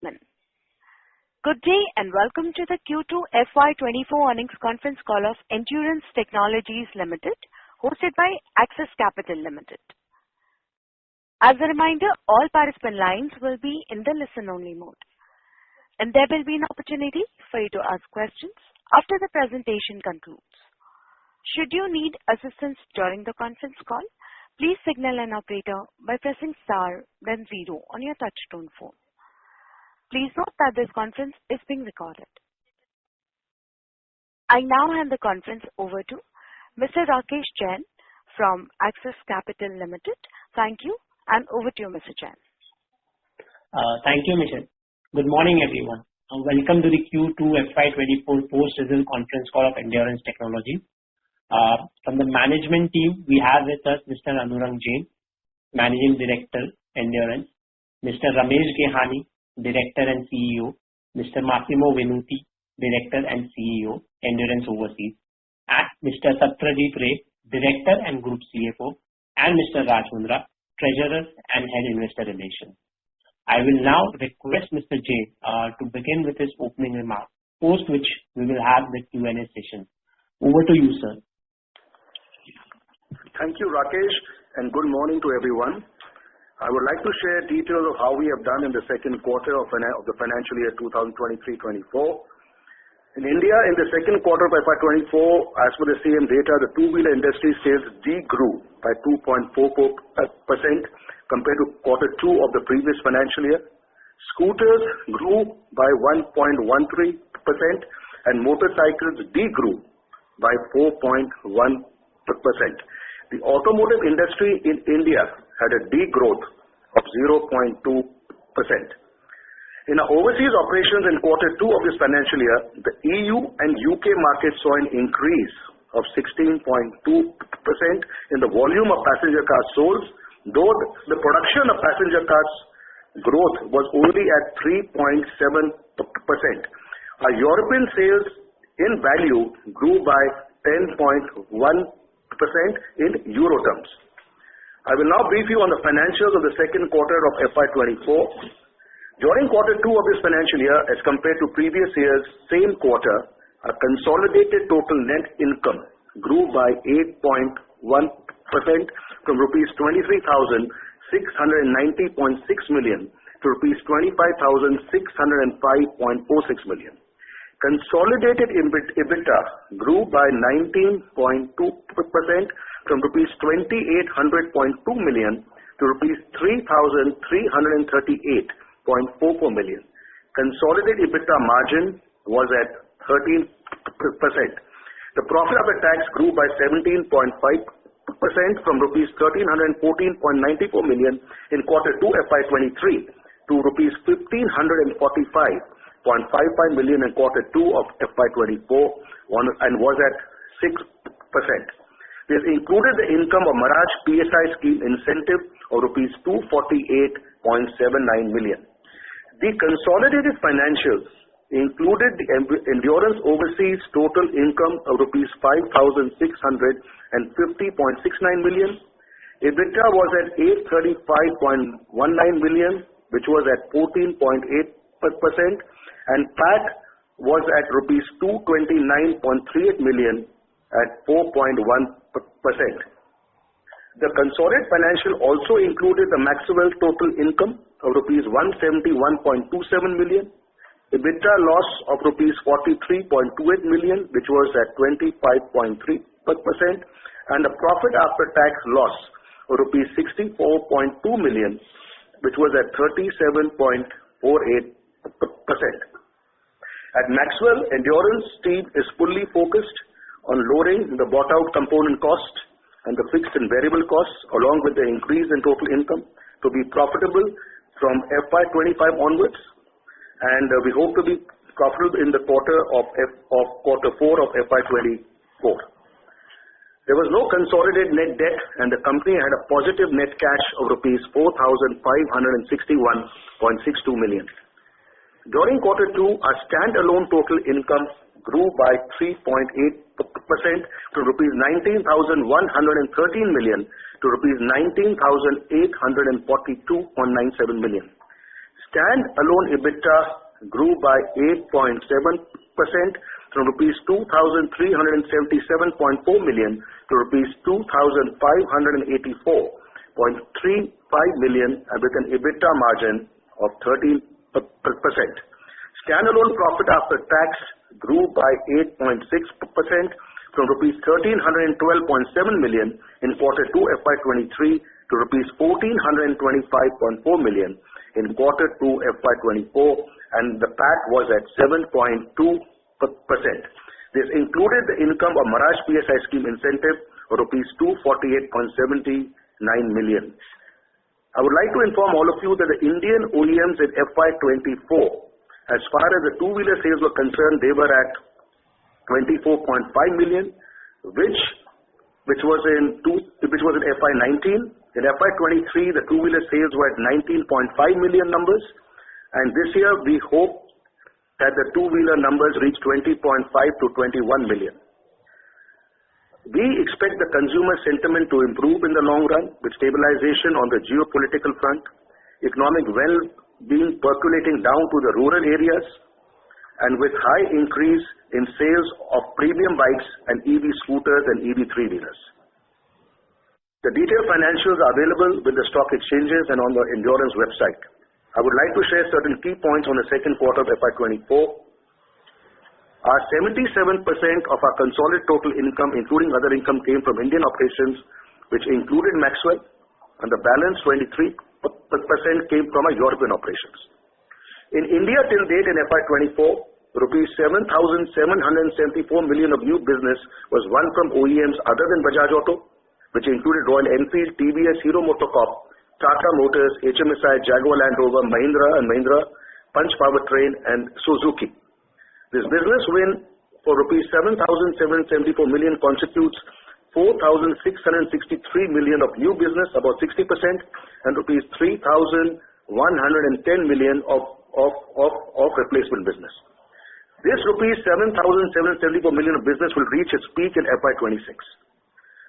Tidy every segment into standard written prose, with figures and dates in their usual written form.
gentlemen, good day and welcome to the Q2 FY2024 earnings conference call of Endurance Technologies Limited, hosted by Axis Capital Limited. As a reminder, all participant lines will be in the listen-only mode, and there will be an opportunity for you to ask questions after the presentation concludes. Should you need assistance during the conference call, please signal an operator by pressing star then 0 on your touchtone phone. Please note that this conference is being recorded. I now hand the conference over to Mr. Rakesh Jain from Axis Capital Limited. Thank you, and over to you, Mr. Jain. Thank you, Michelle. Good morning, everyone. Welcome to the Q2 FY24 post-result conference call of Endurance Technologies. From the management team, we have with us Mr. Anurang Jain, Managing Director, Endurance, Mr. Ramesh Gehani, Director and CEO, Mr. Massimo Venuti, Director and CEO, Endurance Overseas, and Mr. Satyajit Ray, Director and Group CFO, and Mr. Raj Mundra, Treasurer and Head Investor Relations. I will now request Mr. Jain to begin with his opening remarks, post which we will have the Q&A session. Over to you, sir. Thank you, Rakesh, and good morning to everyone. I would like to share details of how we have done in the second quarter of the financial year 2023-24. In India, in the second quarter of FY24, as per the same data, the two-wheeler industry sales de-grew by 2.44% compared to quarter 2 of the previous financial year. Scooters grew by 1.13% and motorcycles de-grew by 4.1%. The automotive industry in India had a degrowth of 0.2%. In our overseas operations in quarter 2 of this financial year, the EU and UK markets saw an increase of 16.2% in the volume of passenger cars sold, though the production of passenger cars growth was only at 3.7%. Our European sales in value grew by 10.1% in euro terms. I will now brief you on the financials of the second quarter of FY24. During quarter 2 of this financial year, as compared to previous year's same quarter, our consolidated total net income grew by 8.1% from rupees 23,690.6 million to rupees 25,605.46 million. Consolidated EBITDA grew by 19.2% from rupees 2,800.2 million to rupees 3,338.44 million. Consolidated EBITDA margin was at 13%. The profit after tax grew by 17.5% from rupees 1,314.94 million in quarter 2 FY23 to rupees 1,545.55 million in quarter 2 of FY24 and was at 6%. We have included the income of Maharaj PSI scheme incentive of rupees 248.79 million. The consolidated financials included the Endurance Overseas total income of rupees 5,650.69 million. EBITDA was at 835.19 million, which was at 14.8%, and PAT was at rupees 229.38 million at 4.1%. The consolidated financial also included the Maxwell total income of rupees 171.27 million, EBITDA loss of rupees 43.28 million, which was at 25.3%, and a profit after tax loss of rupees 64.2 million, which was at 37.48%. At Maxwell, Endurance team is fully focused on lowering the bought-out component cost and the fixed and variable costs, along with the increase in total income to be profitable from FY25 onwards, and we hope to be profitable in the quarter 4 of FY24. There was no consolidated net debt, and the company had a positive net cash of rupees 4,561.62 million. During quarter 2, our standalone total income grew by 3.8% from rupees 19,113 million to rupees 19,842.97 million. Stand-alone EBITDA grew by 8.7% from rupees 2,377.4 million to rupees 2,584.35 million with an EBITDA margin of 13%. Standalone profit after tax grew by 8.6% from rupees 1,312.7 million in Q2 FY23 to rupees 1,425.4 million in Q2 FY24, and the PAT was at 7.2%. This included the income of Maharashtra PSI scheme incentive of rupees 248.79 million. I would like to inform all of you that the Indian OEMs in FY24, as far as the two-wheeler sales were concerned, they were at 24.5 million, which was in FY19. In FY23, the two-wheeler sales were at 19.5 million numbers, and this year we hope that the two-wheeler numbers reach 20.5 to 21 million. We expect the consumer sentiment to improve in the long run with stabilization on the geopolitical front, economic well-being percolating down to the rural areas, and with high increase in sales of premium bikes and EV scooters and EV three-wheelers. The detailed financials are available with the stock exchanges and on the Endurance website. I would like to share certain key points on the second quarter of FY24. Our 77% of our consolidated total income, including other income, came from Indian operations, which included Maxwell, and the balance 23% came from our European operations. In India till date in FY24, rupees 7,774 million of new business was won from OEMs other than Bajaj Auto, which included Royal Enfield, TVS, Hero MotoCorp, Tata Motors, HMSI, Jaguar Land Rover, Mahindra and Mahindra, Punch Powertrain and Suzuki. This business win for rupees 7,774 million constitutes 4,663 million of new business, about 60%, and rupees 3,110 million of replacement business. This rupees 7,774 million of business will reach its peak in FY26.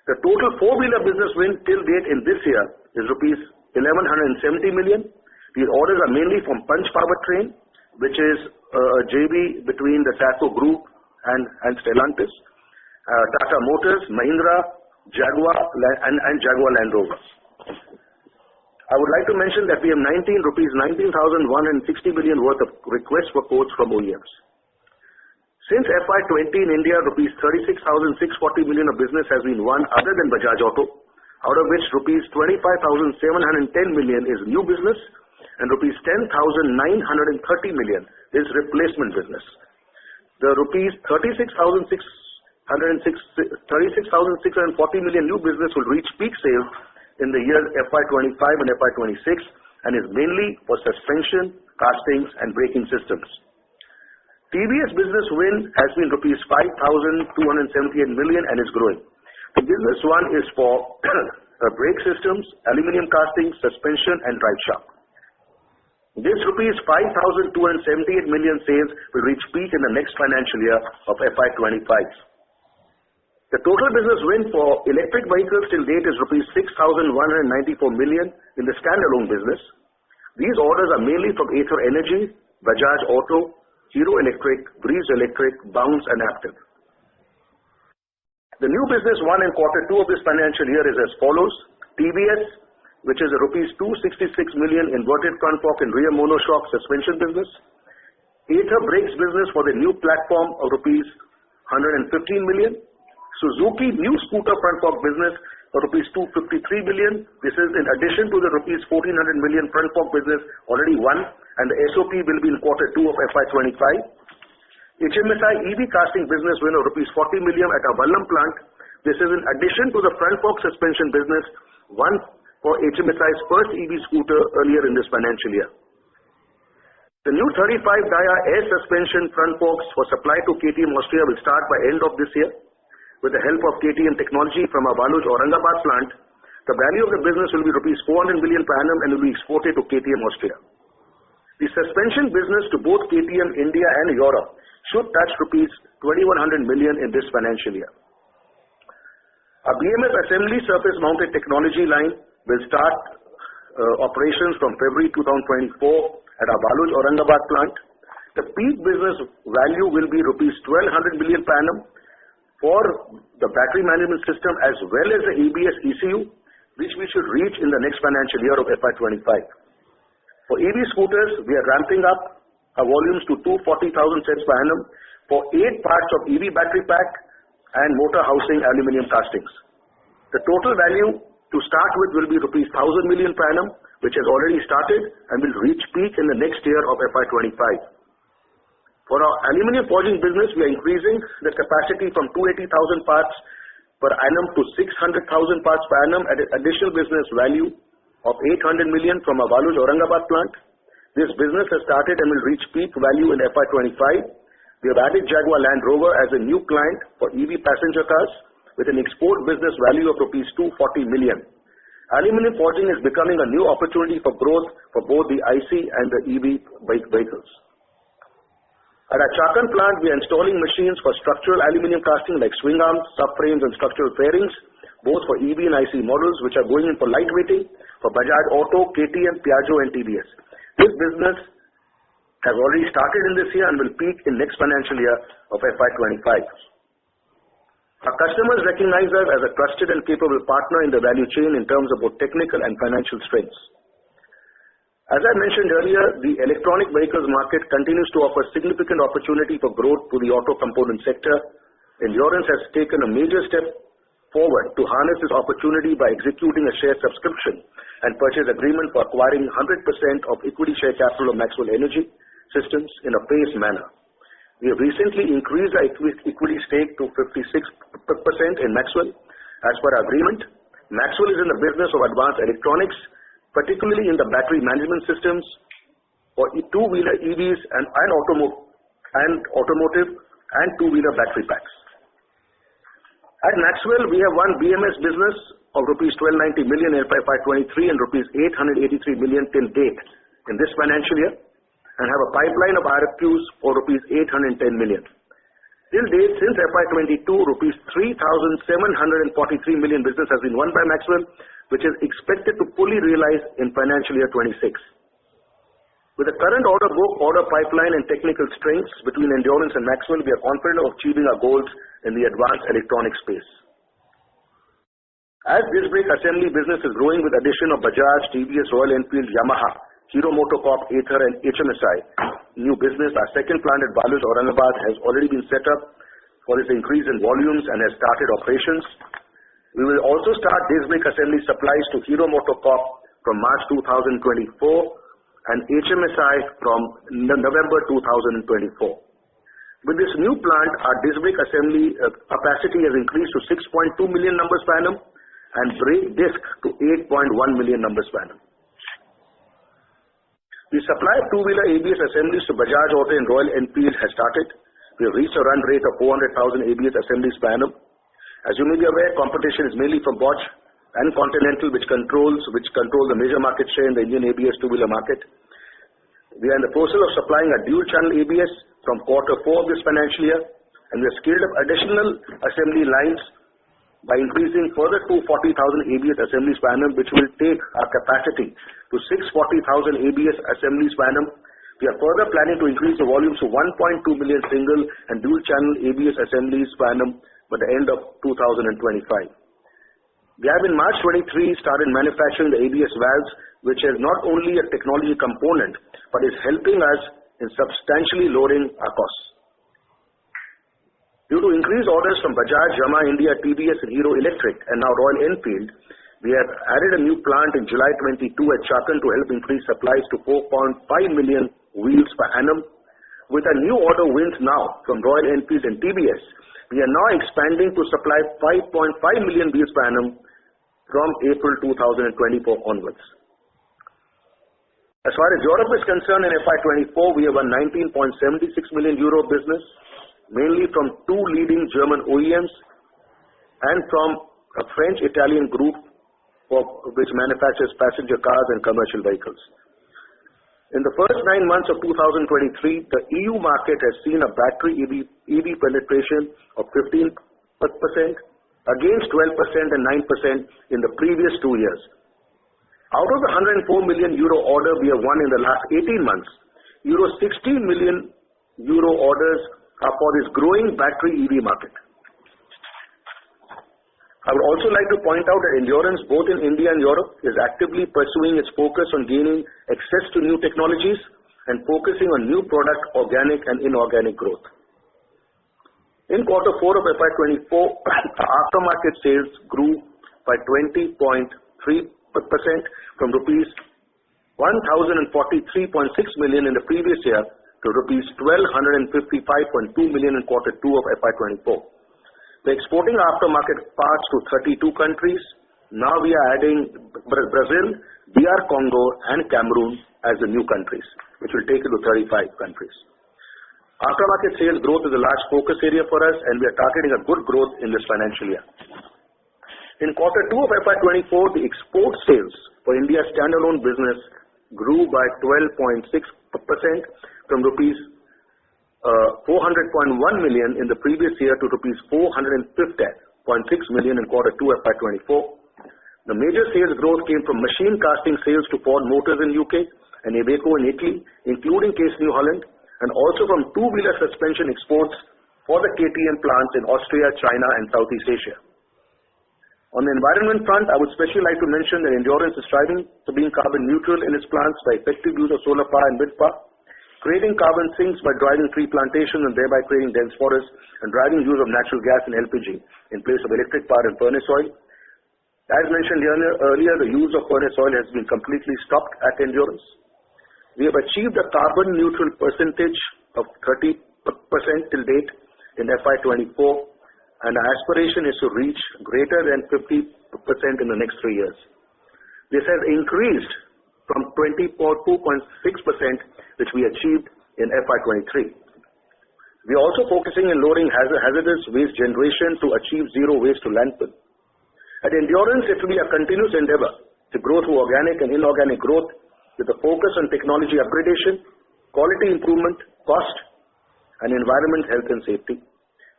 The total four-wheeler business win till date in this year is rupees 1,170 million. These orders are mainly from Punch Powertrain, which is a JV between the Taco Group and Stellantis, Tata Motors, Mahindra, Jaguar and Jaguar Land Rover. I would like to mention that we have 19,160 million worth of requests for quotes from OEMs. Since FY20 in India, rupees 36,640 million of business has been won other than Bajaj Auto, out of which rupees 25,710 million is new business and rupees 10,930 million is replacement business. The rupees 36,640 million new business will reach peak sales in the years FY25 and FY26 and is mainly for suspension, castings and braking systems. TVS business win has been rupees 5,278 million and is growing. The business won is for brake systems, aluminium castings, suspension and drive shaft. This rupees 5,278 million sales will reach peak in the next financial year of FY25. The total business win for electric vehicles till date is rupees 6,194 million in the standalone business. These orders are mainly from Ather Energy, Bajaj Auto, Hero Electric, Breeze Electric, Bounce and Active. The new business won in Q2 of this financial year is as follows. TVS, which is a rupees 266 million inverted front fork and rear monoshock suspension business. Ather Brakes business for the new platform of rupees 115 million. Suzuki new scooter front fork business for rupees 253 million. This is in addition to the rupees 1,400 million front fork business already won, and the SOP will be in Q2 of FY25. HMSI EV casting business win of rupees 40 million at our Vallam plant. This is in addition to the front fork suspension business won for HMSI's first EV scooter earlier in this financial year. The new 35 dia air suspension front forks for supply to KTM Austria will start by end of this year. With the help of KTM technology from our Waluj Aurangabad plant, the value of the business will be rupees 400 million per annum and will be exported to KTM Austria. The suspension business to both KTM India and Europe should touch rupees 2,100 million in this financial year. Our BMS assembly surface mounted technology line will start operations from February 2024 at our Baluj Aurangabad plant. The peak business value will be rupees 1,200 million per annum for the battery management system as well as the ABS ECU, which we should reach in the next financial year of FY25. For EV scooters, we are ramping up our volumes to 240,000 sets per annum for 8 parts of EV battery pack and motor housing aluminium castings. The total value to start with will be rupees 1,000 million per annum, which has already started and will reach peak in the next year of FY25. For our aluminium forging business, we are increasing the capacity from 280,000 parts per annum to 600,000 parts per annum at an additional business value of 800 million from our Baluj Aurangabad plant. This business has started and will reach peak value in FY25. We have added Jaguar Land Rover as a new client for EV passenger cars with an export business value of rupees 240 million. Aluminium forging is becoming a new opportunity for growth for both the IC and the EV vehicles. At our Chakan plant, we are installing machines for structural aluminium casting like swing arms, subframes and structural fairings, both for EV and IC models, which are going in for lightweighting for Bajaj Auto, KTM, Piaggio and TVS. This business has already started in this year and will peak in next financial year of FY25. Our customers recognize us as a trusted and capable partner in the value chain in terms of both technical and financial strengths. As I mentioned earlier, the electronic vehicles market continues to offer significant opportunity for growth to the auto component sector. Endurance has taken a major step forward to harness this opportunity by executing a share subscription and purchase agreement for acquiring 100% of equity share capital of Maxwell Energy Systems in a phased manner. We have recently increased our equity stake to 56% in Maxwell. As per our agreement, Maxwell is in the business of advanced electronics, particularly in the battery management systems for two-wheeler EVs and automotive and two-wheeler battery packs. At Maxwell, we have won BMS business of rupees 1290 million in FY23 and rupees 883 million till date in this financial year and have a pipeline of RFQs for rupees 810 million. Till date, since FY22, rupees 3,743 million business has been won by Maxwell, which is expected to fully realize in financial year 26. With the current order book, order pipeline and technical strengths between Endurance and Maxwell, we are confident of achieving our goals in the advanced electronic space. As disc brake assembly business is growing with addition of Bajaj, TVS, Royal Enfield, Yamaha, Hero MotoCorp, Ather and HMSI new business, our second plant at Baluj Aurangabad has already been set up for its increase in volumes and has started operations. We will also start disc brake assembly supplies to Hero MotoCorp from March 2024 and HMSI from November 2024. With this new plant, our disc brake assembly capacity has increased to 6.2 million numbers per annum and brake disc to 8.1 million numbers per annum. The supply of two-wheeler ABS assemblies to Bajaj Auto and Royal Enfield has started. We have reached a run rate of 400,000 ABS assemblies per annum. As you may be aware, competition is mainly from Bosch and Continental, which control the major market share in the Indian ABS two-wheeler market. We are in the process of supplying a dual-channel ABS from Q4 of this financial year, and we have scaled up additional assembly lines by increasing further 240,000 ABS assemblies per annum, which will take our capacity to 640,000 ABS assemblies per annum. We are further planning to increase the volumes to 1.2 million single and dual-channel ABS assemblies per annum by the end of 2025. We have in March 23 started manufacturing the ABS valves, which is not only a technology component, but is helping us in substantially lowering our costs. Due to increased orders from Bajaj, Yamaha India, TVS and Hero Electric and now Royal Enfield, we have added a new plant in July 22 at Chakan to help increase supplies to 4.5 million wheels per annum. With our new order wins now from Royal Enfield and TVS, we are now expanding to supply 5.5 million wheels per annum from April 2024 onwards. As far as Europe is concerned, in FY24, we have a 19.76 million euro business, mainly from two leading German OEMs and from a French-Italian group which manufactures passenger cars and commercial vehicles. In the first 9 months of 2023, the EU market has seen a battery EV penetration of 15% against 12% and 9% in the previous 2 years. Out of the 104 million euro order we have won in the last 18 months, euro 16 million euro orders are for this growing battery EV market. I would also like to point out that Endurance, both in India and Europe, is actively pursuing its focus on gaining access to new technologies and focusing on new product organic and inorganic growth. In quarter 4 of FY24, aftermarket sales grew by 20.3% from rupees 1,043.6 million in the previous year to rupees 1,255.2 million in quarter 2 of FY24. We're exporting aftermarket parts to 32 countries. Now we are adding Brazil, DR Congo and Cameroon as the new countries, which will take it to 35 countries. Aftermarket sales growth is a large focus area for us, and we are targeting a good growth in this financial year. In quarter 2 of FY24, the export sales for India's standalone business grew by 12.6% from rupees 400.1 million in the previous year to rupees 450.6 million in quarter 2 FY24. The major sales growth came from machine casting sales to Ford Motors in UK and Iveco in Italy, including Case New Holland, and also from two-wheeler suspension exports for the KTM plants in Austria, China, and Southeast Asia. On the environment front, I would especially like to mention that Endurance is striving to be carbon neutral in its plants by effective use of solar power and wind power, creating carbon sinks by driving tree plantation and thereby creating dense forests, and driving use of natural gas and LPG in place of electric power and furnace oil. As mentioned earlier, the use of furnace oil has been completely stopped at Endurance. We have achieved a carbon neutral percentage of 30% till date in FY24, and our aspiration is to reach greater than 50% in the next 3 years. This has increased from 24.6%, which we achieved in FY23. We are also focusing on lowering hazardous waste generation to achieve zero waste to landfill. At Endurance, it will be a continuous endeavor to grow through organic and inorganic growth with a focus on technology upgradation, quality improvement, cost, and environment, health and safety.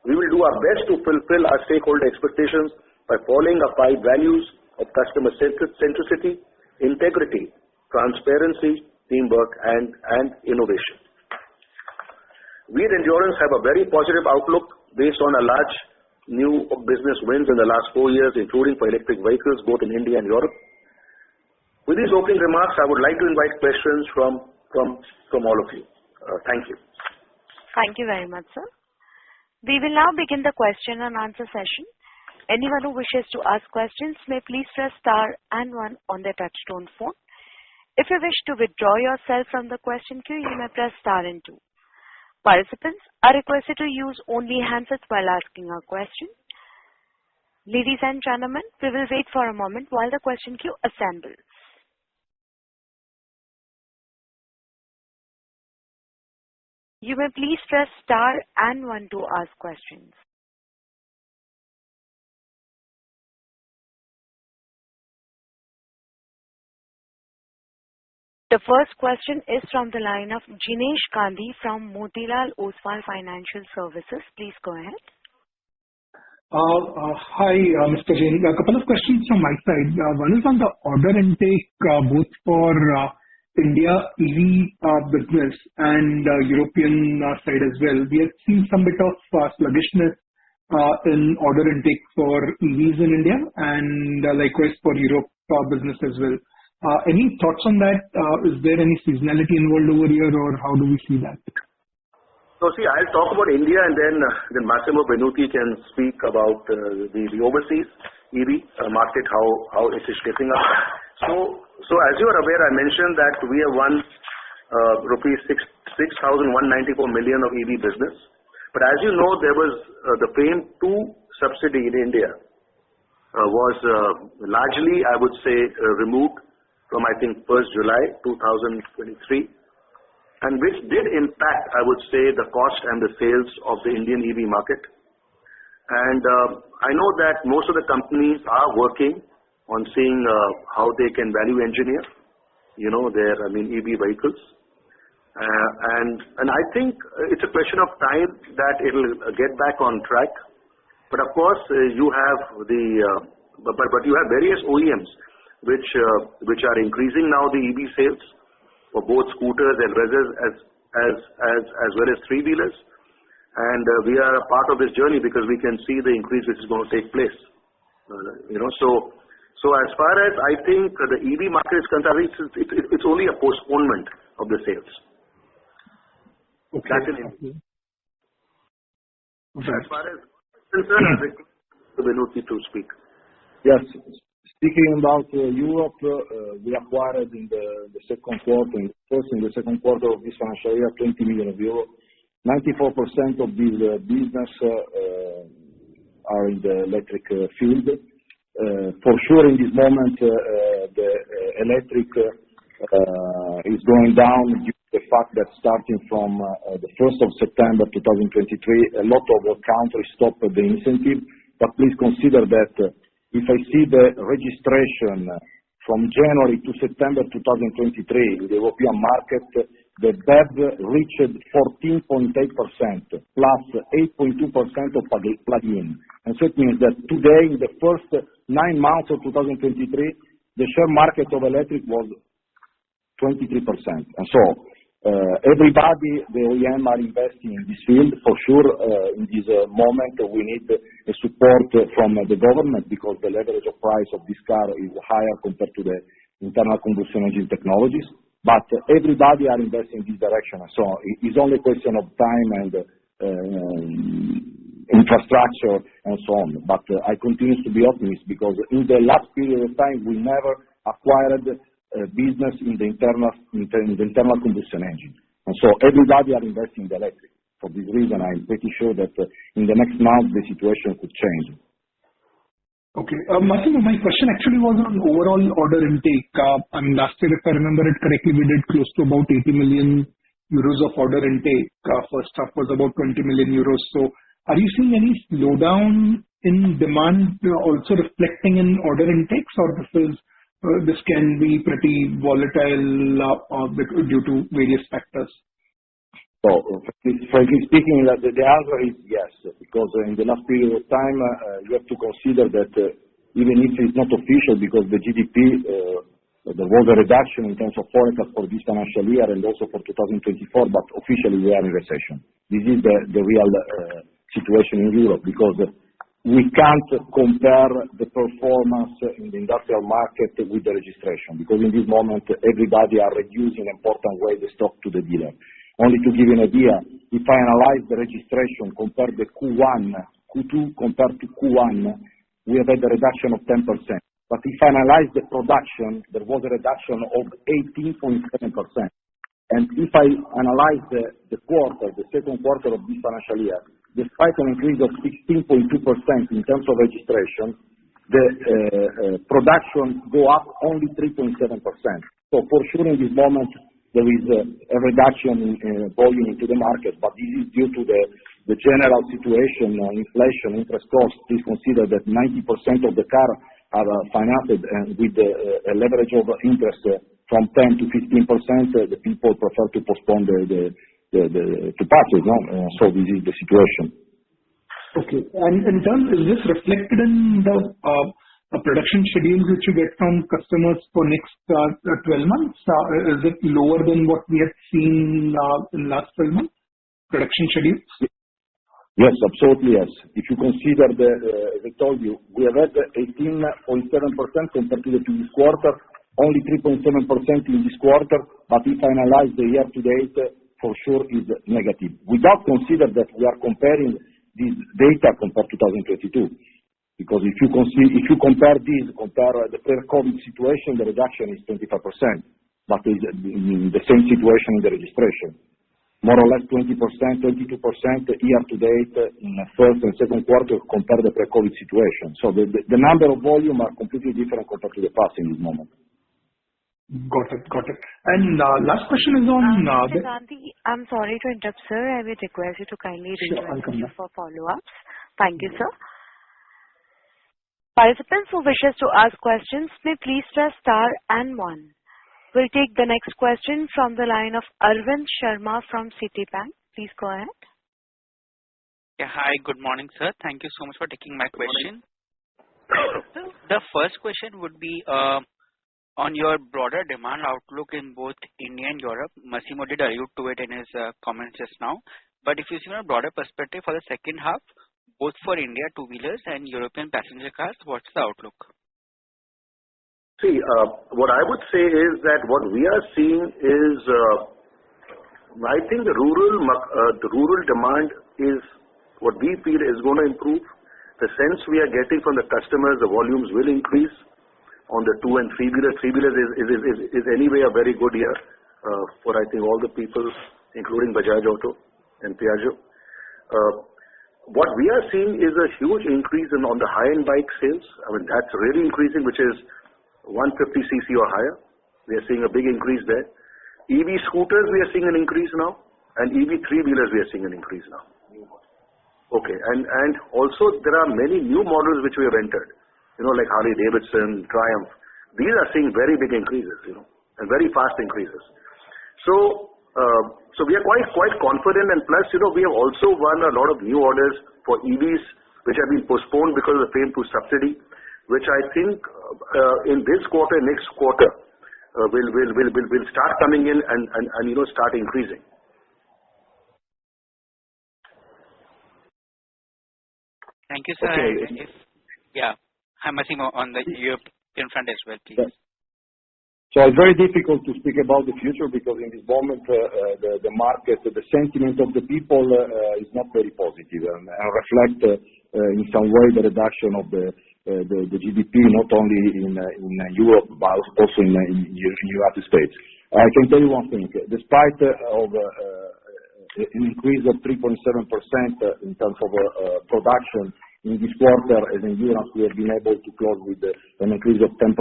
We will do our best to fulfill our stakeholder expectations by following our 5 values of customer centricity, integrity, transparency, teamwork, and innovation. We at Endurance have a very positive outlook based on a large new business wins in the last 4 years, including for electric vehicles both in India and Europe. With these opening remarks, I would like to invite questions from all of you. Thank you. Thank you very much, sir. We will now begin the question and answer session. Anyone who wishes to ask questions may please press star and 1 on their touchtone phone. If you wish to withdraw yourself from the question queue, you may press star and 2. Participants are requested to use only handsets while asking a question. Ladies and gentlemen, we will wait for a moment while the question queue assembles. You may please press star and 1 to ask questions. The first question is from the line of Jinesh Gandhi from Motilal Oswal Financial Services. Please go ahead. Hi, Mr. Jain. A couple of questions from my side. One is on the order intake, both for India EV business and European side as well. We have seen some bit of sluggishness in order intake for EVs in India and likewise for Europe business as well. Any thoughts on that? Is there any seasonality involved over here, or how do we see that? So see, I'll talk about India, and then Massimo Benuti can speak about the overseas EV market, how it is shaping up. So as you are aware, I mentioned that we have won rupees 6,194 million of EV business. But as you know, there was the FAME 2 subsidy in India was largely, I would say, removed from, I think, 1st July 2023, and which did impact, I would say, the cost and the sales of the Indian EV market. And I know that most of the companies are working on seeing how they can value engineer, their EV vehicles. And I think it's a question of time that it'll get back on track. But of course, you have you have various OEMs which are increasing now the EV sales for both scooters and reses as well as three-wheelers. And we are a part of this journey because we can see the increase which is going to take place. So as far as I think the EV market is concerned, it's only a postponement of the sales. Okay. That's an As far as concerned, I request Vinod to speak. Yes. Speaking about Europe, we acquired in the second quarter, in the second quarter of this financial year, 20 million euro. 94% of this business are in the electric field. For sure, in this moment, the electric is going down due to the fact that starting from the 1st of September 2023, a lot of countries stopped the incentive. But please consider that if I see the registration from January to September 2023 in the European market, the BEV reached 14.8% plus 8.2% of plug-in. And so it means that today, in the first 9 months of 2023, the share market of electric was 23%. And so everybody, the OEM, are investing in this field. For sure, in this moment, we need a support from the government because the leverage of price of this car is higher compared to the internal combustion engine technologies. But everybody are investing in this direction. So it's only a question of time and infrastructure and so on. But I continue to be optimistic because in the last period of time, we never acquired business in the internal combustion engine. And so everybody are investing in the electric. For this reason, I'm pretty sure that in the next month, the situation could change. Okay. Massimo, my question actually was on overall order intake. Last year, if I remember it correctly, we did close to about 80 million euros of order intake. First half was about 20 million euros. So are you seeing any slowdown in demand also reflecting in order intakes, or this can be pretty volatile due to various factors? So, frankly speaking, the answer is yes, because in the last period of time, you have to consider that even if it's not official, because the GDP, there was a reduction in terms of forecast for this financial year and also for 2024, but officially we are in recession. This is the real situation in Europe, because we can't compare the performance in the industrial market with the registration, because in this moment, everybody are reducing in important way the stock to the dealer. Only to give you an idea, if I analyze the registration compared to Q2 compared to Q1, we have had a reduction of 10%. But if I analyze the production, there was a reduction of 18.7%. And if I analyze the second quarter of this financial year, despite an increase of 16.2% in terms of registration, the production go up only 3.7%. So for sure in this moment, there is a reduction in volume into the market, but this is due to the general situation, inflation, interest costs. Please consider that 90% of the car are financed with a leverage of interest from 10 to 15%. The people prefer to postpone to purchase. So this is the situation. Okay. And in terms, is this reflected in the production schedules which you get from customers for next 12 months? Is it lower than what we have seen in last 12 months, production schedules? Yes, absolutely, yes. If you consider as I told you, we have had 18.7% compared to the previous quarter, only 3.7% in this quarter, but if I analyze the year to date, for sure is negative. Without consider that we are comparing this data compared to 2022. Because if you compare the pre-COVID situation, the reduction is 25%, but is in the same situation in the registration. More or less 20%, 22% year to date in the first and second quarter compared to the pre-COVID situation. So the number of volume are completely different compared to the past in this moment. Got it. And last question is on... Mr. Gandhi, I'm sorry to interrupt, sir. I would request you to kindly rejoin you for follow-ups. Thank you, sir. Participants who wishes to ask questions may please press star and 1. We'll take the next question from the line of Arvind Sharma from Citibank. Please go ahead. Yeah, hi, good morning, sir. Thank you so much for taking my question. So the first question would be, On your broader demand outlook in both India and Europe, Massimo did allude to it in his comments just now. But if you see from a broader perspective for the second half, both for India two-wheelers and European passenger cars, what's the outlook? See, what I would say is that what we are seeing is, I think the rural demand is what we feel is going to improve. The sense we are getting from the customers, the volumes will increase on the two and three-wheelers. Three-wheelers is anyway a very good year for I think all the people, including Bajaj Auto and Piaggio. What we are seeing is a huge increase on the high-end bike sales. I mean, that's really increasing, which is 150cc or higher. We are seeing a big increase there. EV scooters, we are seeing an increase now, and EV three-wheelers, we are seeing an increase now. Okay, and also there are many new models which we have entered, like Harley Davidson, Triumph. These are seeing very big increases, and very fast increases. So we are quite confident, and plus, we have also won a lot of new orders for EVs which have been postponed because of the FAME 2 subsidy, which I think in this quarter, next quarter, will start coming in and start increasing. Thank you, sir. Okay. Hi, Massimo, on the European front as well, please. So it's very difficult to speak about the future because in this moment the market, the sentiment of the people is not very positive and reflect in some way the reduction of the GDP, not only in Europe but also in the United States. I can tell you one thing: despite of an increase of 3.7% in terms of production in this quarter, as Endurance, we have been able to close with an increase of 10%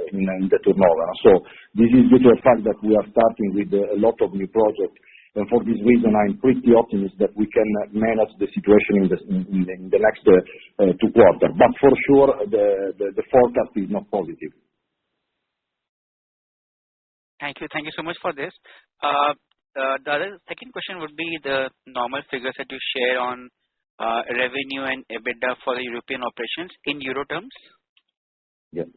in the turnover. So this is due to the fact that we are starting with a lot of new projects, and for this reason, I'm pretty optimistic that we can manage the situation in the next 2 quarters. But for sure, the forecast is not positive. Thank you so much for this. The second question would be the normal figures that you share on revenue and EBITDA for the European operations in euro terms. Yeah,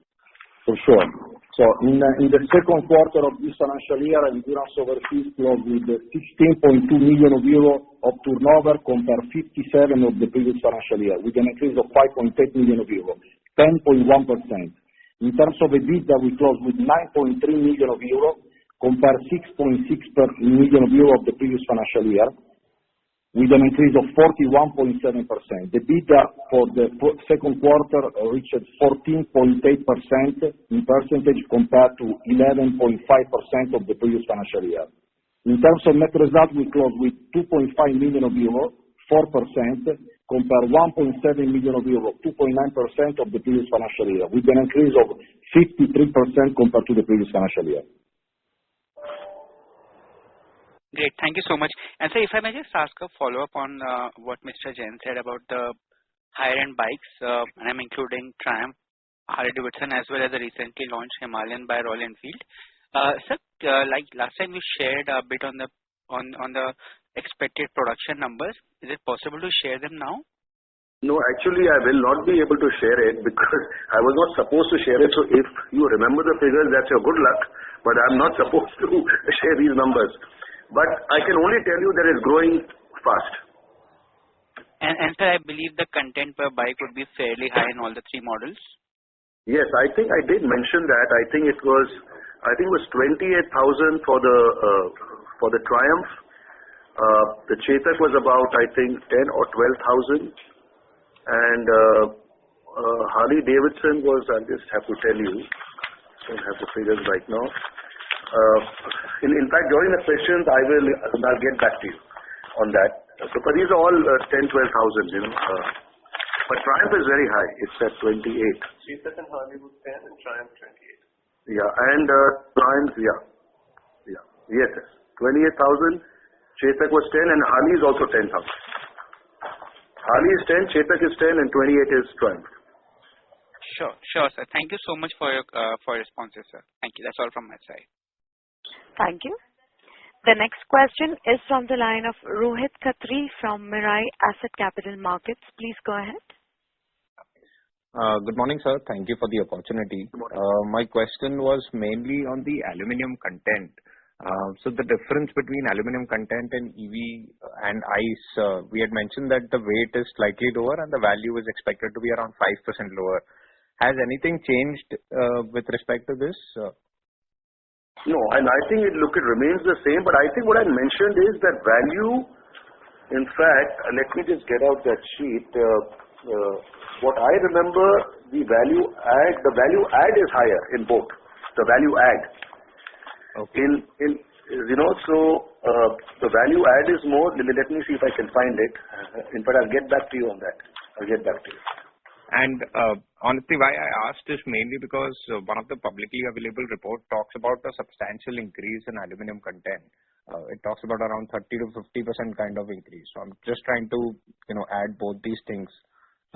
for sure. So in the second quarter of this financial year, Endurance Overseas closed with 16.2 million euro of turnover compared 57 of the previous financial year, with an increase of 5.8 million euro, 10.1%. In terms of EBITDA, we closed with 9.3 million euro compared 6.6 million euro of the previous financial year, with an increase of 41.7%. The EBITDA for the second quarter reached 14.8% in percentage compared to 11.5% of the previous financial year. In terms of net result, we closed with 2.5 million euro, 4%, compared 1.7 million euro, 2.9% of the previous financial year, with an increase of 53% compared to the previous financial year. Great. Thank you so much. And so if I may just ask a follow-up on what Mr. Jain said about the higher-end bikes, and I'm including Triumph, Harley Davidson, as well as the recently launched Himalayan by Royal Enfield. Sir, like last time you shared a bit on the expected production numbers. Is it possible to share them now? No, actually, I will not be able to share it because I was not supposed to share it. So if you remember the figures, that's your good luck. But I'm not supposed to share these numbers. But I can only tell you that it's growing fast. And sir, I believe the content per bike would be fairly high in all the 3 models. Yes, I think I did mention that. I think it was 28,000 for the Triumph. The Chetak was about, I think, 10 or 12,000. And Harley Davidson was, I'll just have to tell you, I don't have the figures right now. In fact, during the questions, I'll get back to you on that. So, but these are all 10, 12,000, But Triumph is very high. It's at 28. Chetak and Harley was 10 and Triumph 28. Yeah, and Triumph, yes, 28,000. Chetak was 10, and Harley is also 10,000. Harley is 10, Chetak is 10, and 28 is Triumph. Sure, sir. Thank you so much for your responses, sir. Thank you. That's all from my side. Thank you. The next question is from the line of Rohit Khatri from Mirae Asset Capital Markets. Please go ahead. Good morning, sir. Thank you for the opportunity. My question was mainly on the aluminum content. So the difference between aluminum content and EV and ICE, we had mentioned that the weight is slightly lower and the value is expected to be around 5% lower. Has anything changed with respect to this? No, and I think it remains the same, but I think what I mentioned is that value, in fact, let me just get out that sheet. What I remember, the value add is higher in both. The value add. Okay. The value add is more. Let me see if I can find it. In fact, I'll get back to you on that. And honestly, why I asked is mainly because one of the publicly available report talks about a substantial increase in aluminum content. It talks about around 30 to 50% kind of increase. So I'm just trying to, add both these things.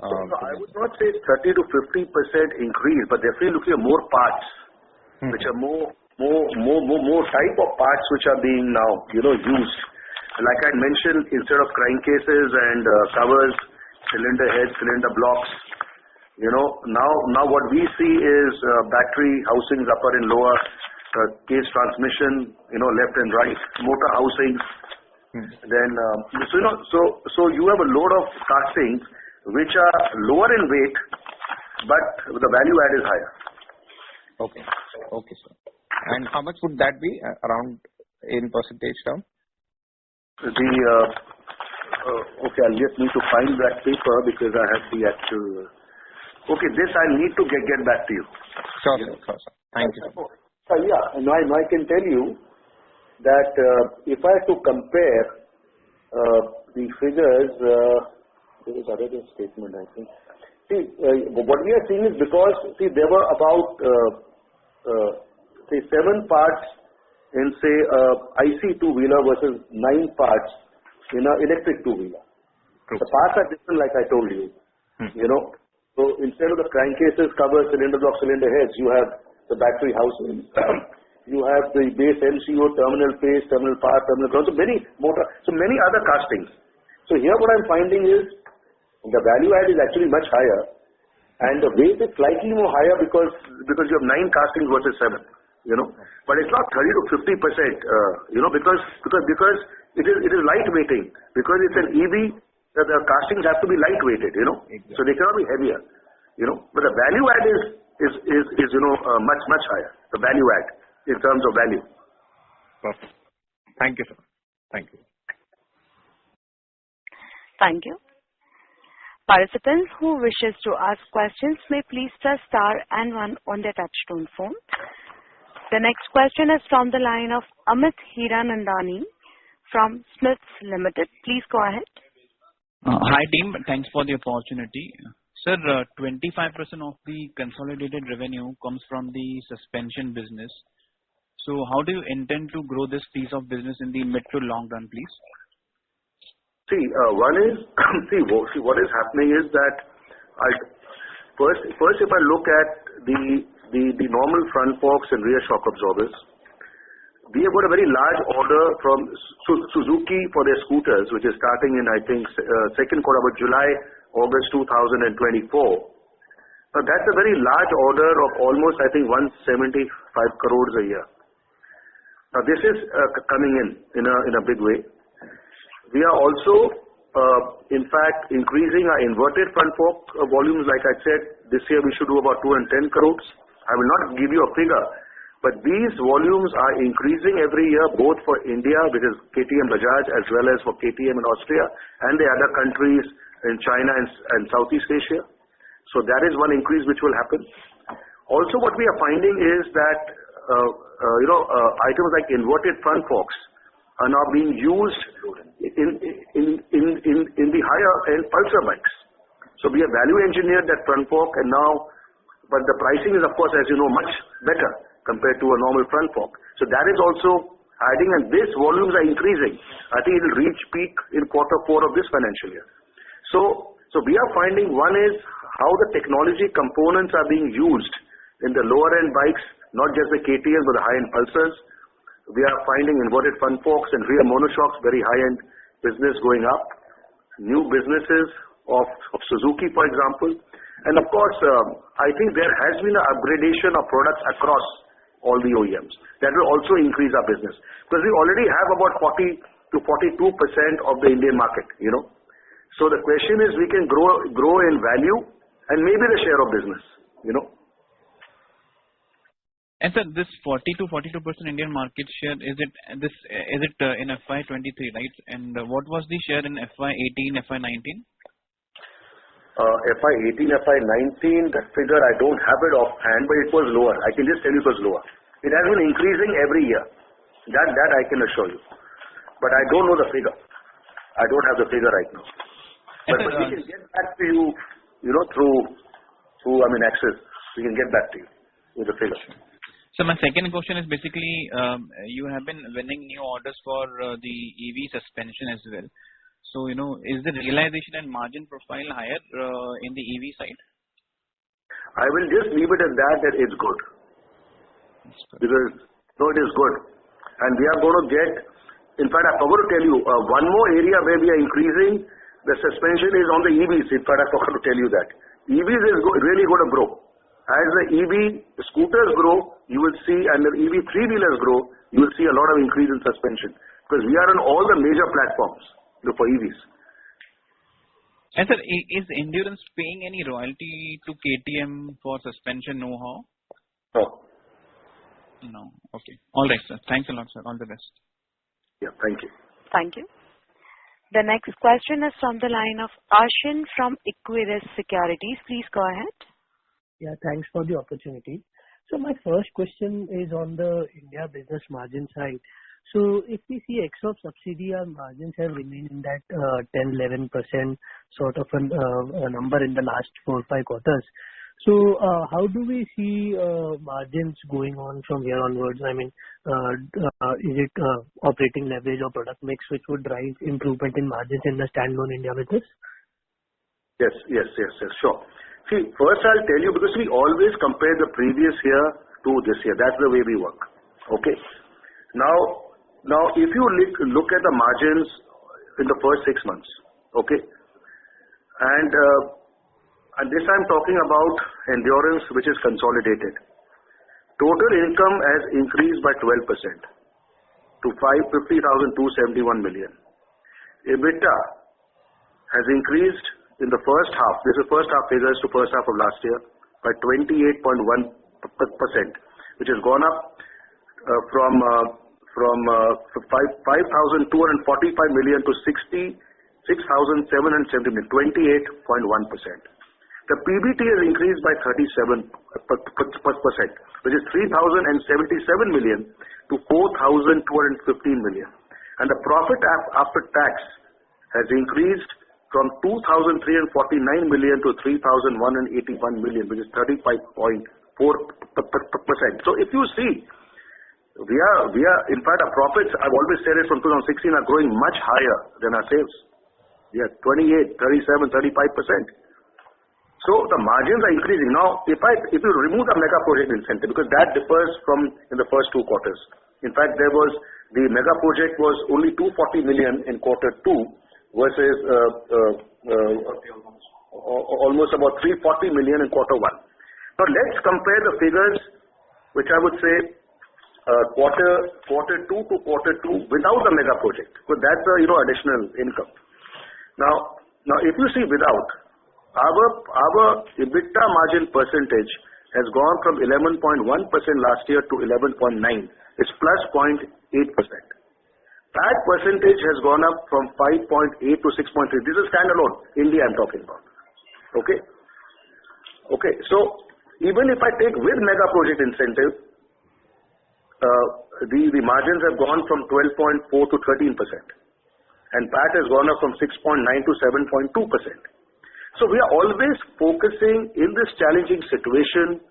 I would not say 30 to 50% increase, but definitely looking at more parts, which are more type of parts which are being now, used. Like I mentioned, instead of crankcases and covers, cylinder heads, cylinder blocks, now what we see is battery housings, upper and lower, case transmission, left and right, motor housings. Then, so you have a load of castings which are lower in weight, but the value add is higher. Okay, sir. And how much would that be around in percentage term? Okay, I'll just need to find that paper because I have the actual. Okay, this I need to get back to you. Sure, sir. Thank you. Yeah, now I can tell you that if I have to compare the figures, there is another statement, I think. See, what we are seeing is because, there were about, 7 parts in, say, IC two-wheeler versus 9 parts in an electric two-wheeler. The parts are different, like I told you. So instead of the crankcases, covers, cylinder block, cylinder heads, you have the battery housing. You have the base MCO, terminal face, terminal part, terminal ground, so many other castings. So here what I'm finding is the value add is actually much higher, and the weight is slightly more higher because you have 9 castings versus 7. But it's not 30 to 50%. Because it is lightweighting. Because it's an EV, the castings have to be lightweighted. Exactly. So they cannot be heavier. But the value add is much higher. The value add in terms of value. Perfect. Thank you, sir. Thank you. Thank you. Participants who wishes to ask questions may please press star and 1 on their touchtone phone. The next question is from the line of Amit Hiranandani from Smiths Limited. Please go ahead. Hi team, thanks for the opportunity. Sir, 25% of the consolidated revenue comes from the suspension business. So how do you intend to grow this piece of business in the mid to long run, please? One is, what is happening is that first if I look at the normal front forks and rear shock absorbers, we have got a very large order from Suzuki for their scooters, which is starting in, I think, second quarter of July, August 2024. But that's a very large order of almost, I think, 175 crores a year. Now this is coming in a big way. We are also, in fact, increasing our inverted front fork volumes. Like I said, this year we should do about 210 crores. I will not give you a figure, but these volumes are increasing every year, both for India, which is KTM Bajaj, as well as for KTM in Austria, and the other countries in China and Southeast Asia. So that is one increase which will happen. Also, what we are finding is that, items like inverted front forks are now being used in the higher end pulsar bikes. So we have value engineered that front fork, and now, but the pricing is, of course, as you know, much better compared to a normal front fork. So that is also adding, and these volumes are increasing. I think it will reach peak in quarter 4 of this financial year. So we are finding, one is how the technology components are being used in the lower end bikes, not just the KTM but the high end pulsars. We are finding inverted front forks and rear monoshocks, very high end business going up. New businesses of Suzuki, for example. And of course, I think there has been an upgradation of products across all the OEMs. That will also increase our business because we already have about 40 to 42% of the Indian market, So the question is we can grow in value and maybe the share of business, And sir, this 40 to 42% Indian market share, is it in FY23, right? And what was the share in FY18, FY19? FY18, FY19, that figure I don't have it offhand, but it was lower. I can just tell you it was lower. It has been increasing every year. That I can assure you. But I don't know the figure. I don't have the figure right now. But we can get back to you, through access. We can get back to you with the figure. So my second question is basically, you have been winning new orders for the EV suspension as well. So, is the realization and margin profile higher in the EV side? I will just leave it at that it's good. Because, it is good. And we are going to get, in fact, I forgot to tell you, one more area where we are increasing the suspension is on the EVs. In fact, I forgot to tell you that. EVs is really going to grow. As the EV scooters grow, you will see, and the EV three-wheelers grow, you will see a lot of increase in suspension. Because we are on all the major platforms for EVs. And sir, is Endurance paying any royalty to KTM for suspension know-how? No. No. Okay. All right, sir. Thanks a lot, sir. All the best. Yeah, thank you. Thank you. The next question is from the line of Ashin from Equirus Securities. Please go ahead. Yeah, thanks for the opportunity. So my first question is on the India business margin side. So if we see ex of subsidy, our margins have remained in that 10-11% sort of a number in the last 4-5 quarters. So how do we see margins going on from here onwards? I mean, is it operating leverage or product mix which would drive improvement in margins in the standalone India business? Yes, sure. See, first I'll tell you, because we always compare the previous year to this year. That's the way we work. Okay. Now if you look at the margins in the first 6 months, okay, and this I'm talking about Endurance, which is consolidated. Total income has increased by 12% to 50,271 million. EBITDA has increased in the first half. This is first half figures to first half of last year by 28.1%, which has gone up from 5,245 million to 66,770 million, 28.1%. The PBT has increased by 37%, which is 3,077 million to 4,215 million. And the profit after tax has increased from 2,349 million to 3,181 million, which is 35.4%. So if you see, we are, in fact, our profits, I've always said it from 2016, are growing much higher than our sales. We are 28, 37, 35%. So the margins are increasing. Now, if you remove the mega project incentive, because that differs from in the first 2 quarters. In fact, the mega project was only 240 million in quarter 2 versus almost about 340 million in quarter 1. Now let's compare the figures, which I would say quarter 2 to quarter 2 without the mega project, because that's additional income. Now if you see without, our EBITDA margin percentage has gone from 11.1% last year to 11.9%. It's plus 0.8%. That percentage has gone up from 5.8 to 6.3. This is standalone, India I'm talking about. Okay. So even if I take with mega project incentive, the margins have gone from 12.4 to 13%, and PAT has gone up from 6.9 to 7.2%. So we are always focusing in this challenging situation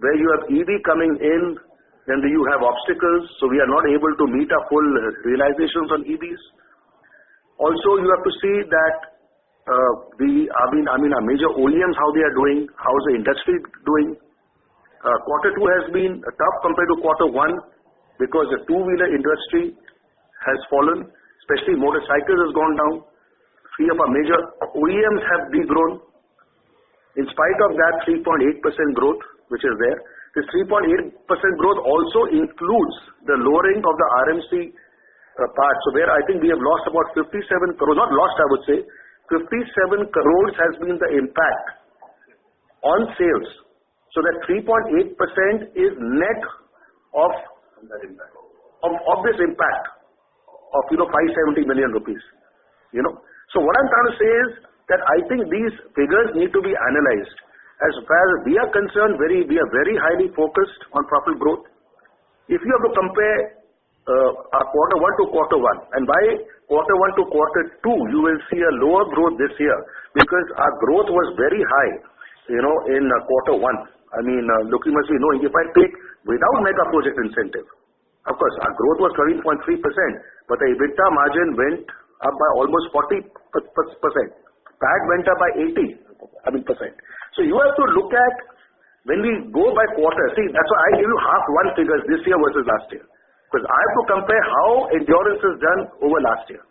where you have EV coming in, then you have obstacles, so we are not able to meet our full realizations on EVs. Also, you have to see that our major OEMs, how they are doing, how is the industry doing. Quarter 2 has been tough compared to quarter 1 because the two-wheeler industry has fallen, especially motorcycles has gone down. 3 of our major OEMs have degrown. In spite of that 3.8% growth, which is there, this 3.8% growth also includes the lowering of the RMC part. So where I think we have lost about 57 crores, not lost, I would say, 57 crores has been the impact on sales. So that 3.8% is net of this impact of 570 million rupees. So what I'm trying to say is that I think these figures need to be analyzed. As far as we are concerned, we are very highly focused on profitable growth. If you have to compare our quarter 1 to quarter 1, and by quarter 1 to quarter 2, you will see a lower growth this year because our growth was very high, in quarter 1. I mean, look, you must be knowing, if I take without mega project incentive, of course, our growth was 13.3%, but the EBITDA margin went up by almost 40%. PAT went up by 80%. So you have to look at when we go by quarter. See, that's why I give you half one figures this year versus last year. Because I have to compare how endurance is done over last year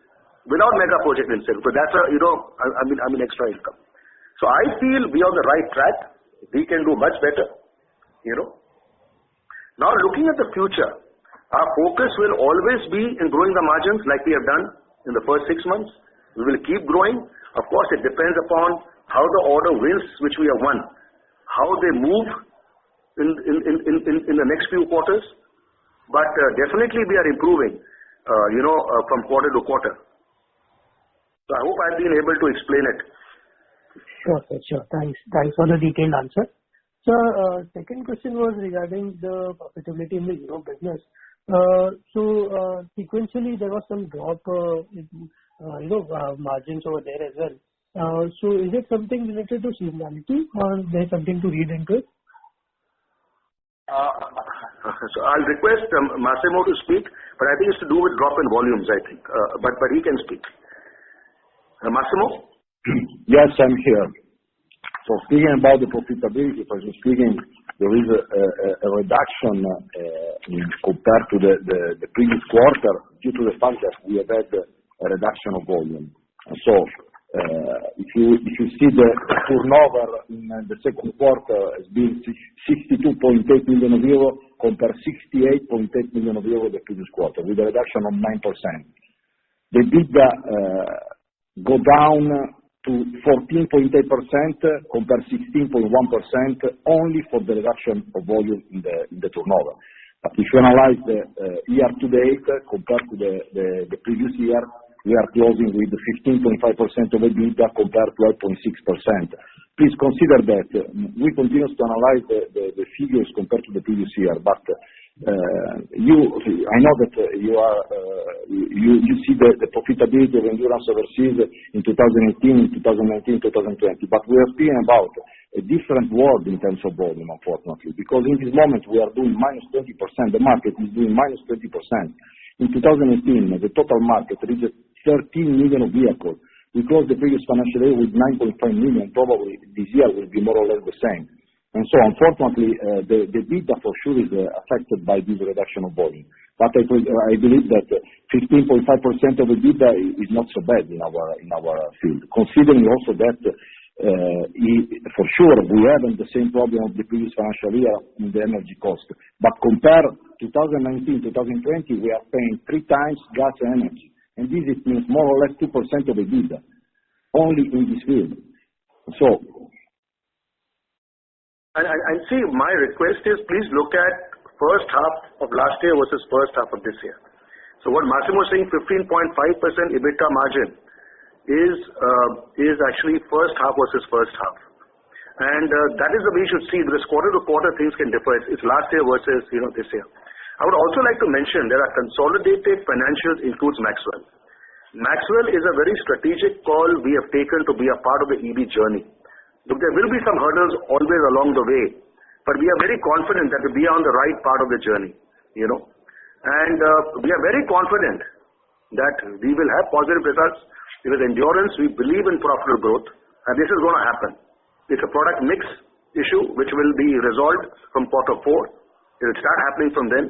without mega project incentive. Because that's extra income. So I feel we are on the right track. We can do much better. Now looking at the future, our focus will always be in growing the margins like we have done in the first 6 months. We will keep growing. Of course, it depends upon how the order wins which we have won, how they move in the next few quarters. But definitely we are improving, from quarter to quarter. So I hope I've been able to explain it. Sure. Thanks for the detailed answer. So second question was regarding the profitability in the Europe business. So sequentially there was some drop in margins over there as well. So is it something related to seasonality or there's something to read into it? So I'll request Massimo to speak, but I think it's to do with drop in volumes, I think. But he can speak. Massimo? Yes, I'm here. So speaking about the profitability, there is a reduction compared to the previous quarter due to the fact that we have had a reduction of volume. So if you see the turnover in the second quarter has been 62.8 million euro compared 68.8 million euro the previous quarter with a reduction of 9%. The EBITDA go down to 14.8% compared 16.1% only for the reduction of volume in the turnover. But if you analyze the year to date compared to the previous year, we are closing with 15.5% of EBITDA compared to 8.6%. Please consider that we continue to analyze the figures compared to the previous year, but I know that you see the profitability of endurance overseas in 2018, 2019, 2020, but we are speaking about a different world in terms of volume, unfortunately, because in this moment we are doing minus 20%. The market is doing minus 20%. In 2018, the total market reached 13 million vehicles. We closed the previous financial year with 9.5 million. Probably this year will be more or less the same. And so, unfortunately, the EBITDA for sure is affected by this reduction of volume. But I believe that 15.5% of EBITDA is not so bad in our field, considering also that for sure we haven't the same problem of the previous financial year in the energy cost. But compare 2019, 2020, we are paying 3 times gas and energy. And this means more or less 2% of EBITDA, only in this field. So, and see, my request is please look at first half of last year versus first half of this year. So what Massimo is saying, 15.5% EBITDA margin is actually first half versus first half. And that is the way you should see, because quarter to quarter things can differ. It's last year versus this year. I would also like to mention that our consolidated financials includes Maxwell. Maxwell is a very strategic call we have taken to be a part of the EV journey. Look, there will be some hurdles always along the way, but we are very confident that we are on the right part of the journey, And we are very confident that we will have positive results. With endurance, we believe in profitable growth, and this is going to happen. It's a product mix issue which will be resolved from quarter 4. It will start happening from then,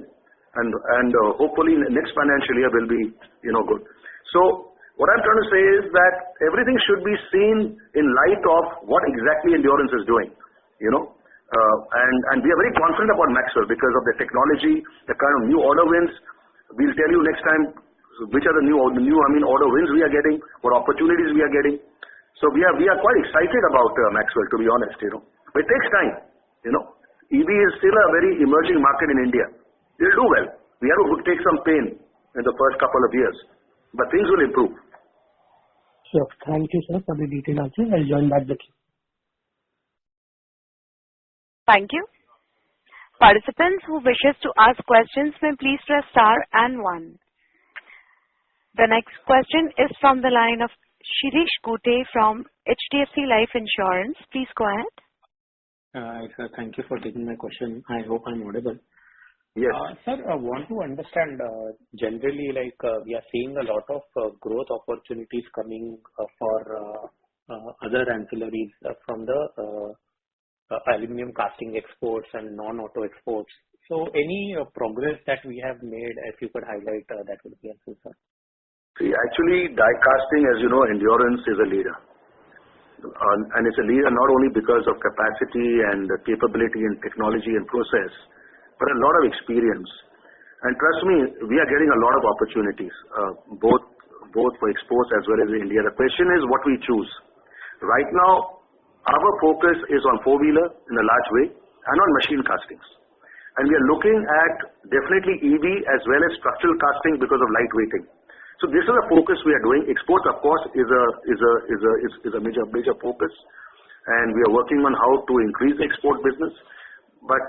and hopefully next financial year will be good. So What I'm trying to say is that everything should be seen in light of what exactly Endurance is doing, and we are very confident about Maxwell because of the technology, the kind of new order wins. We'll tell you next time which are the new order wins we are getting, what opportunities we are getting. So we are quite excited about Maxwell, to be honest, But it takes time, EV is still a very emerging market in India. It'll do well. We have to take some pain in the first couple of years, but things will improve. Sure. Thank you, sir, for the detailed answer. I'll join back the queue. Thank you. Participants who wishes to ask questions may please press star and 1. The next question is from the line of Shirish Gute from HDFC Life Insurance. Please go ahead. Sir, thank you for taking my question. I hope I'm audible. Yes. Sir, I want to understand, generally, we are seeing a lot of growth opportunities coming for other ancillaries from the aluminum casting exports and non-auto exports. So any progress that we have made, if you could highlight, that would be helpful, sir. See, actually, die casting, as you know, Endurance is a leader. And it's a leader not only because of capacity and capability and technology and process, but a lot of experience. And trust me, we are getting a lot of opportunities, both for exports as well as in India. The question is what we choose. Right now, our focus is on four-wheeler in a large way and on machine castings. And we are looking at definitely EV as well as structural casting because of lightweighting. So this is a focus we are doing. Exports, of course, is a major focus, and we are working on how to increase the export business. But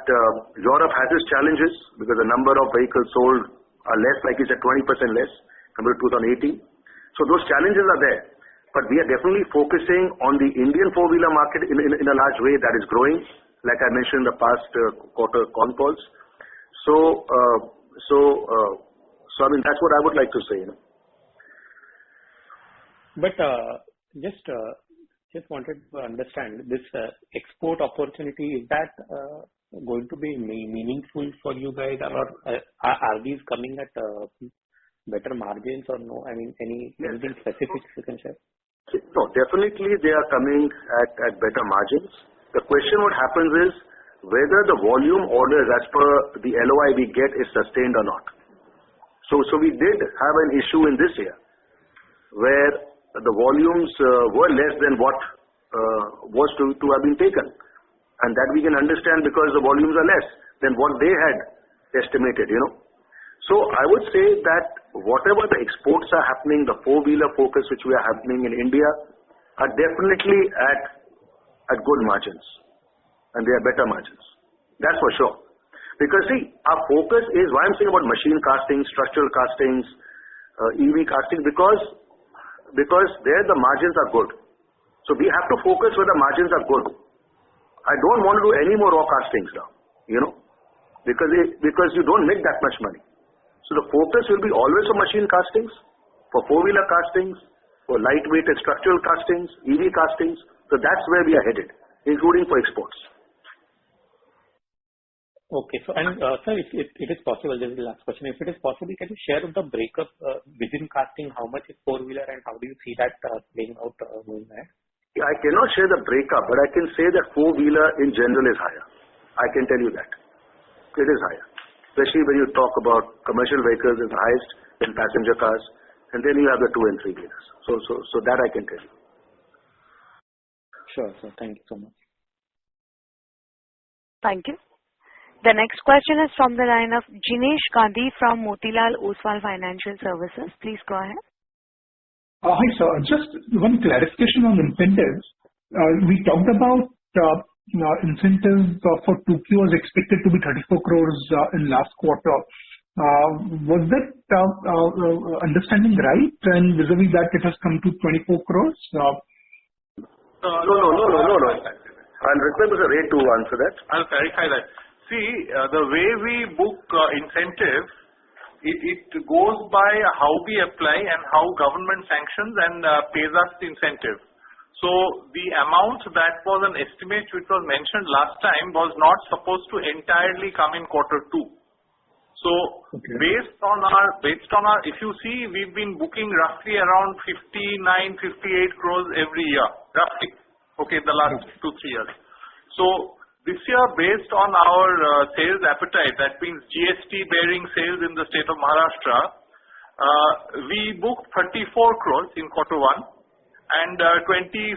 Europe has its challenges because the number of vehicles sold are less, like you said, 20% less compared to 2018. So those challenges are there. But we are definitely focusing on the Indian four-wheeler market in a large way that is growing, like I mentioned in the past quarter Concalls. So I mean, that's what I would like to say. But just wanted to understand this export opportunity. Is that going to be meaningful for you guys, or are these coming at better margins or no? I mean, anything specific you can share? No, definitely they are coming at better margins. The question what happens is whether the volume orders as per the LOI we get is sustained or not. So we did have an issue in this year where the volumes were less than what was to have been taken. And that we can understand because the volumes are less than what they had estimated, So I would say that whatever the exports are happening, the four-wheeler focus which we are happening in India are definitely at good margins. And they are better margins. That's for sure. Because see, our focus is why I'm saying about machine castings, structural castings, EV casting, because there the margins are good. So we have to focus where the margins are good. I don't want to do any more raw castings now, because you don't make that much money. So the focus will be always for machine castings, for four-wheeler castings, for lightweight structural castings, EV castings. So that's where we are headed, including for exports. Okay. So, and sir, if it is possible, this is the last question. If it is possible, can you share the breakup within casting? How much is four-wheeler and how do you see that playing out going ahead? I cannot share the breakup, but I can say that four-wheeler in general is higher. I can tell you that. It is higher. Especially when you talk about commercial vehicles is the highest, then passenger cars, and then you have the two and three wheelers. So that I can tell you. Sure, sir. Thank you so much. Thank you. The next question is from the line of Jinesh Gandhi from Motilal Oswal Financial Services. Please go ahead. Hi, sir. Just one clarification on incentives. We talked about incentives for 2Q was expected to be 34 crores in last quarter. Was that understanding right? And vis-a-vis that it has come to 24 crores? No. I'll request Mr. Ray to answer that. I'll clarify that. See, the way we book incentive, it goes by how we apply and how government sanctions and pays us the incentive. So the amount that was an estimate which was mentioned last time was not supposed to entirely come in quarter 2. So So based on our, if you see, we've been booking roughly around 58 crores every year, roughly. Okay, the last 2-3 years. So this year, based on our sales appetite, that means GST bearing sales in the state of Maharashtra, we booked 34 crores in quarter 1 and 24.8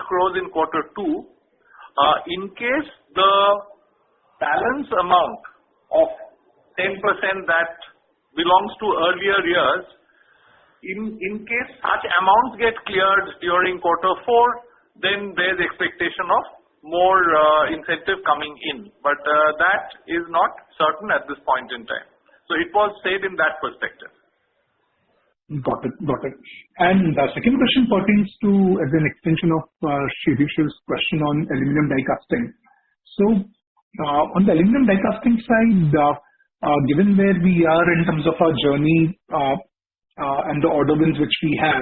crores in quarter 2. In case the balance amount of 10% that belongs to earlier years, in case such amounts get cleared during quarter 4, then there's expectation of more incentive coming in. But that is not certain at this point in time. So it was said in that perspective. Got it. And the second question pertains to, as an extension of Shirish's question on aluminum die casting. So on the aluminum die casting side, given where we are in terms of our journey and the order wins which we have,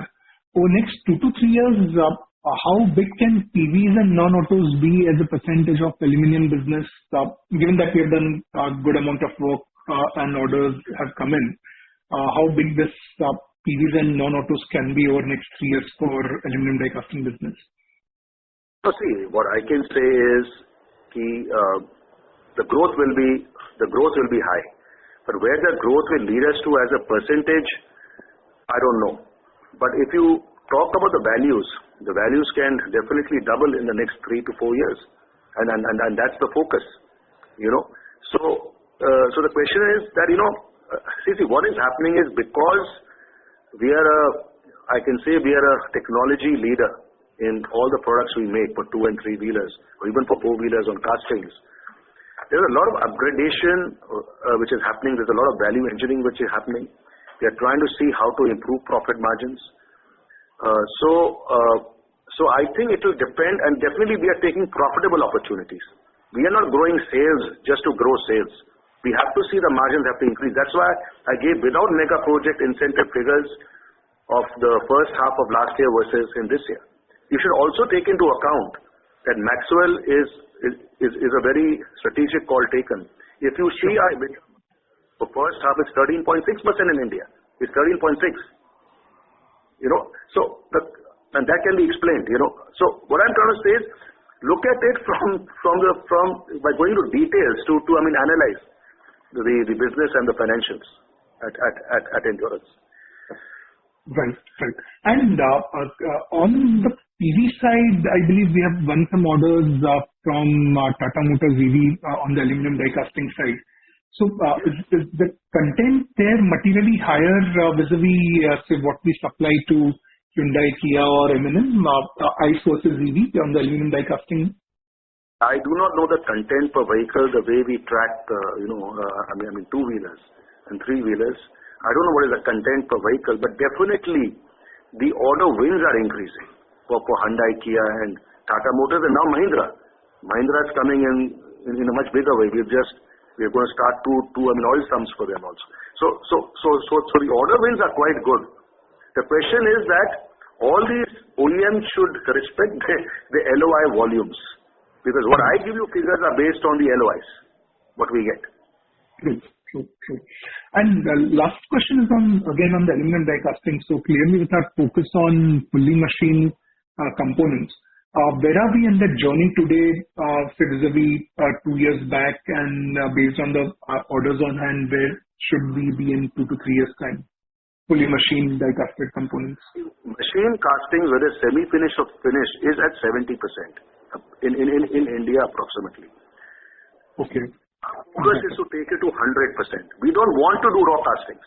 over next 2 to 3 years, how big can PVs and non-autos be as a percentage of aluminum business, given that we have done a good amount of work and orders have come in? How big this PVs and non-autos can be over next 3 years for aluminum die casting business? So see, what I can say is the growth will be high, but where the growth will lead us to as a percentage, I don't know. But if you talk about the values can definitely double in the next 3 to 4 years, and that's the focus, So the question is that see what is happening is, because we are a technology leader in all the products we make for 2 and 3 wheelers, or even for 4 wheelers on castings. There's a lot of upgradation which is happening. There's a lot of value engineering which is happening. We are trying to see how to improve profit margins. So I think it will depend, and definitely we are taking profitable opportunities. We are not growing sales just to grow sales. We have to see the margins have to increase. That's why I gave without mega project incentive figures of the first half of last year versus in this year. You should also take into account that Maxwell is a very strategic call taken. If you see our the first half is 13.6% in India. It's 13.6. And that can be explained. So what I'm trying to say is, look at it from by going to details to analyze the business and the financials at Endurance. Right. And on the PV side, I believe we have won some orders from Tata Motors EV on the aluminum die casting side. So is the content there materially higher vis-a-vis say what we supply to Hyundai, Kia or M&M, ICE versus EV on the aluminum die casting? I do not know the content per vehicle the way we track, 2-wheelers and 3-wheelers. I don't know what is the content per vehicle, but definitely the order wins are increasing for Hyundai, Kia and Tata Motors, and now Mahindra. Mahindra is coming in a much bigger way. We're going to start two oil sums for them also. So the order wins are quite good. The question is that all these OEMs should respect the LOI volumes, because what I give you figures are based on the LOIs, what we get. True. And the last question is on the aluminum die casting. So clearly with our focus on fully machined components, where are we in the journey today, say vis-a-vis 2 years back, and based on the orders on hand, where should we be in 2 to 3 years time? Fully machined die casted components. Machine castings, whether semi-finish or finish, is at 70% in India approximately. Okay. Focus is to take it to 100%. We don't want to do raw castings,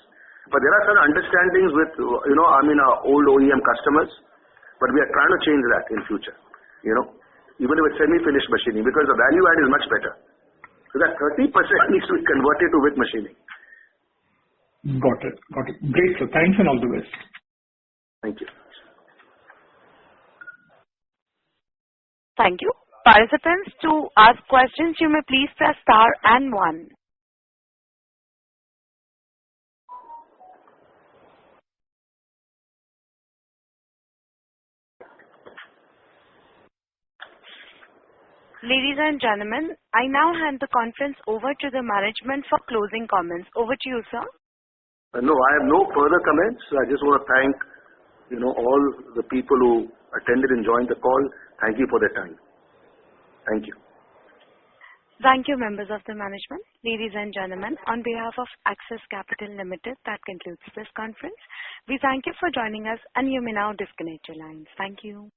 but there are some understandings with our old OEM customers, but we are trying to change that in future. Even with semi-finished machining, because the value add is much better. So that 30% needs to be converted to with machining. Got it. Great, sir. Thanks and all the best. Thank you. Thank you. Participants, to ask questions, you may please press star and 1. Ladies and gentlemen, I now hand the conference over to the management for closing comments. Over to you, sir. No, I have no further comments. I just want to thank, all the people who attended and joined the call. Thank you for their time. Thank you. Thank you, members of the management. Ladies and gentlemen, on behalf of Axis Capital Limited, that concludes this conference. We thank you for joining us, and you may now disconnect your lines. Thank you.